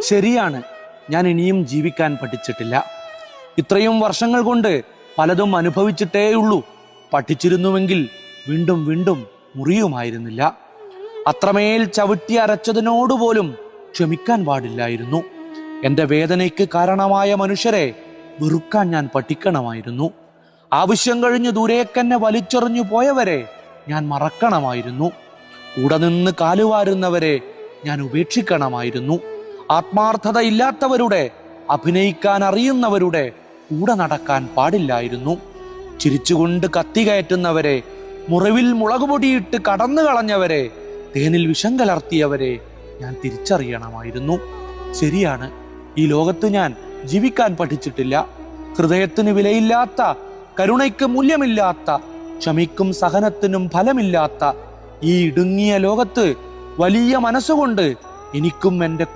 ശരിയാണ്, ഞാൻ ഇനിയും ജീവിക്കാൻ പഠിച്ചിട്ടില്ല. ഇത്രയും വർഷങ്ങൾ കൊണ്ട് പലതും അനുഭവിച്ചിട്ടേയുള്ളൂ. പഠിച്ചിരുന്നുവെങ്കിൽ വീണ്ടും വീണ്ടും മുറിയുമായിരുന്നില്ല. അത്രമേൽ ചവിട്ടി അരച്ചതിനോടുപോലും ക്ഷമിക്കാൻ പാടില്ലായിരുന്നു. എൻ്റെ വേദനയ്ക്ക് കാരണമായ മനുഷ്യരെ വെറുക്കാൻ ഞാൻ പഠിക്കണമായിരുന്നു. ആവശ്യം കഴിഞ്ഞ് ദൂരേക്കെന്നെ വലിച്ചെറിഞ്ഞു പോയവരെ ഞാൻ മറക്കണമായിരുന്നു. കൂടെ നിന്ന് കാലുവാരുന്നവരെ ഞാൻ ഉപേക്ഷിക്കണമായിരുന്നു. ആത്മാർത്ഥത ഇല്ലാത്തവരുടെ, അഭിനയിക്കാൻ അറിയുന്നവരുടെ കൂടെ നടക്കാൻ പാടില്ലായിരുന്നു. ചിരിച്ചുകൊണ്ട് കത്തി കയറ്റുന്നവരെ, മുറിവിൽ മുളകുപൊടിയിട്ട് കടന്നു കളഞ്ഞവരെ, തേനിൽ വിഷം കലർത്തിയവരെ ഞാൻ തിരിച്ചറിയണമായിരുന്നു. ശരിയാണ്, ഈ ലോകത്ത് ഞാൻ ജീവിക്കാൻ പഠിച്ചിട്ടില്ല. ഹൃദയത്തിന് വിലയില്ലാത്ത, കരുണയ്ക്ക് മൂല്യമില്ലാത്ത, ക്ഷമിക്കും സഹനത്തിനും ഫലമില്ലാത്ത ഈ ഇടുങ്ങിയ ലോകത്ത് വലിയ മനസ്സുകൊണ്ട് എനിക്കും എൻ്റെ